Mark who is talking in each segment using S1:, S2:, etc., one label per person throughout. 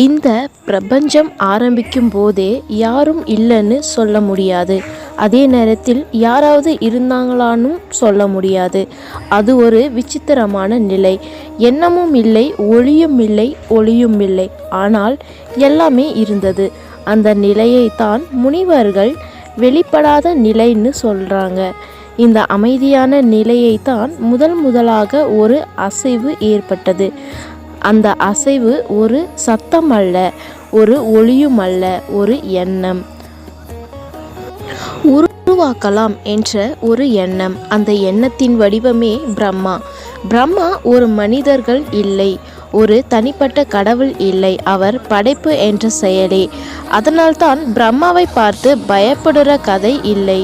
S1: இந்த பிரபஞ்சம் ஆரம்பிக்கும் போதே யாரும் இல்லைன்னு சொல்ல முடியாது. அதே நேரத்தில் யாராவது இருந்தாங்களான்னு சொல்ல முடியாது. அது ஒரு விசித்திரமான நிலை. எண்ணமும் இல்லை, ஒளியும் இல்லை, ஒளியும் இல்லை. ஆனால் எல்லாமே இருந்தது. அந்த நிலையைத்தான் முனிவர்கள் வெளிப்படாத நிலைன்னு சொல்கிறாங்க. இந்த அமைதியான நிலையைத்தான் முதலாக ஒரு அசைவு ஏற்பட்டது. அந்த அசைவு ஒரு சத்தம் அல்ல, ஒரு ஒளியும் அல்ல, ஒரு எண்ணம். உருவாக்கலாம் என்ற ஒரு எண்ணம். அந்த எண்ணத்தின் வடிவமே பிரம்மா. பிரம்மா ஒரு மனிதர்கள் இல்லை, ஒரு தனிப்பட்ட கடவுள் இல்லை, அவர் படைப்பு என்ற செயலே. அதனால்தான் பிரம்மாவை பார்த்து பயப்படுற கதை இல்லை,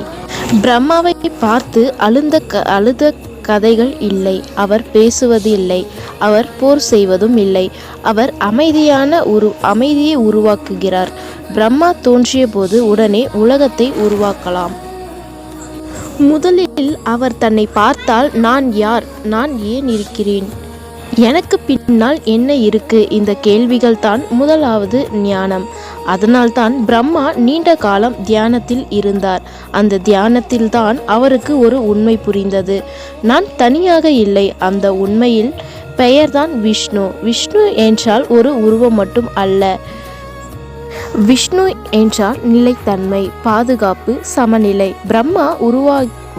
S1: பிரம்மாவை பார்த்து அழுத கதைகள் இல்லை. அவர் பேசுவது இல்லை, அவர் போர் செய்வதும் இல்லை. அவர் அமைதியை உருவாக்குகிறார். பிரம்மா தோன்றிய போது உடனே உலகத்தை உருவாக்கலாம். முதலில் அவர் தன்னை பார்த்தால், நான் யார், நான் ஏன் இருக்கிறேன், எனக்கு பின்னால் என்ன இருக்கு, இந்த கேள்விகள் தான் முதலாவது ஞானம். அதனால்தான் பிரம்மா நீண்ட காலம் தியானத்தில் இருந்தார். அந்த தியானத்தில் தான் அவருக்கு ஒரு உண்மை புரிந்தது. நான் தனியாக இல்லை. அந்த உண்மையில் பெயர்தான் விஷ்ணு. விஷ்ணு என்றால் ஒரு உருவம் மட்டும் அல்ல. விஷ்ணு என்றால் நிலைத்தன்மை, பாதுகாப்பு, சமநிலை. பிரம்மா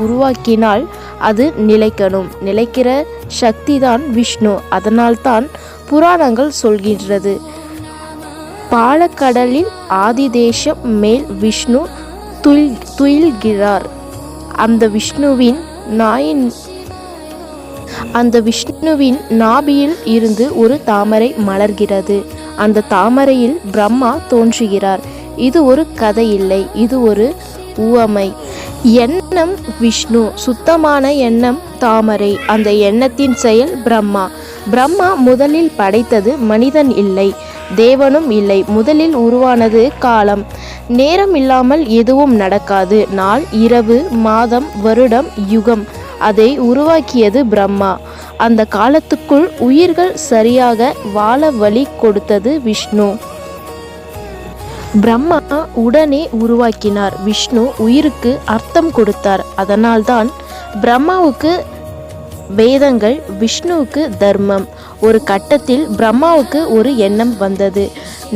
S1: உருவாக்கினால் அது நிலைக்கணும். நிலைக்கிற சக்திதான் விஷ்ணு. அதனால்தான் புராணங்கள் சொல்கின்றது, பாலக்கடலில் ஆதிதேசம் மேல் விஷ்ணு துயில்கிறார். அந்த விஷ்ணுவின் நாபியில் இருந்து ஒரு தாமரை மலர்கிறது. அந்த தாமரையில் பிரம்மா தோன்றுகிறார். இது ஒரு கதை இல்லை, இது ஒரு உவமை. எண்ணம் விஷ்ணு, சுத்தமான எண்ணம் தாமரை. அந்த எண்ணத்தின் செயல் பிரம்மா. பிரம்மா முதலில் படைத்தது மனிதன் இல்லை, தேவனும் இல்லை. முதலில் உருவானது காலம். நேரம் இல்லாமல் எதுவும் நடக்காது. நாள், இரவு, மாதம், வருடம், யுகம். அதை உருவாக்கியது பிரம்மா. அந்த காலத்துக்குள் உயிர்கள் சரியாக வாழ வழி கொடுத்தது விஷ்ணு. பிரம்மா உடனே உருவாக்கினார். விஷ்ணு உயிருக்கு அர்த்தம் கொடுத்தார். அதனால்தான் பிரம்மாவுக்கு வேதங்கள், விஷ்ணுவுக்கு தர்மம். ஒரு கட்டத்தில் பிரம்மாவுக்கு ஒரு எண்ணம் வந்தது,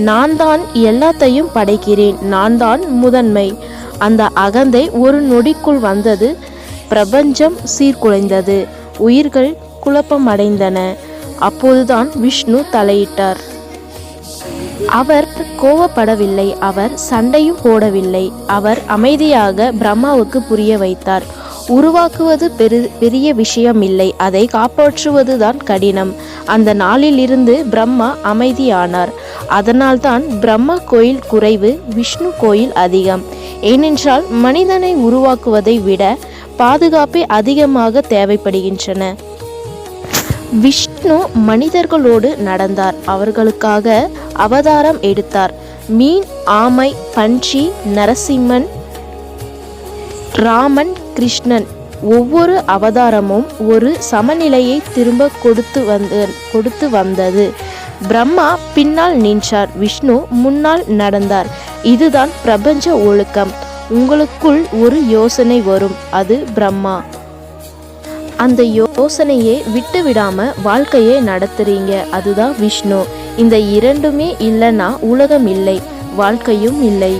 S1: நான் தான் எல்லாத்தையும் படைக்கிறேன், நான் தான் முதன்மை. அந்த அகந்தை ஒரு நொடிக்குள் வந்தது. பிரபஞ்சம் சீர்குலைந்தது, உயிர்கள் குழப்பமடைந்தன. அப்போதுதான் விஷ்ணு தலையிட்டார். அவர் கோபப்படவில்லை, அவர் சண்டையும் போடவில்லை. அவர் அமைதியாக பிரம்மாவுக்கு புரிய வைத்தார், உருவாக்குவது பெரிய விஷயம் இல்லை, அதை காப்பாற்றுவதுதான் கடினம். அந்த நாளில் இருந்து பிரம்மா அமைதியானார். அதனால்தான் பிரம்மா கோயில் குறைவு, விஷ்ணு கோயில் அதிகம். ஏனென்றால் மனிதனை உருவாக்குவதை விட பாதுகாப்பே அதிகமாக தேவைப்படுகின்றன. விஷ்ணு மனிதர்களோடு நடந்தார், அவர்களுக்காக அவதாரம் எடுத்தார். மீன், ஆமை, பன்றி, நரசிம்மன், ராமன், கிருஷ்ணன். ஒவ்வொரு அவதாரமும் ஒரு சமநிலையை திரும்ப கொடுத்து வந்தது. பிரம்மா பின்னால் நின்றார், விஷ்ணு முன்னால் நடந்தார். இதுதான் பிரபஞ்ச ஒழுக்கம். உங்களுக்குள் ஒரு யோசனை வரும், அது பிரம்மா. அந்த யோசனையை விட்டு விடாம வாழ்க்கையை நடத்துறீங்க, அதுதான் விஷ்ணு. இந்த இரண்டுமே இல்லைன்னா உலகம் இல்லை, வாழ்க்கையும் இல்லை.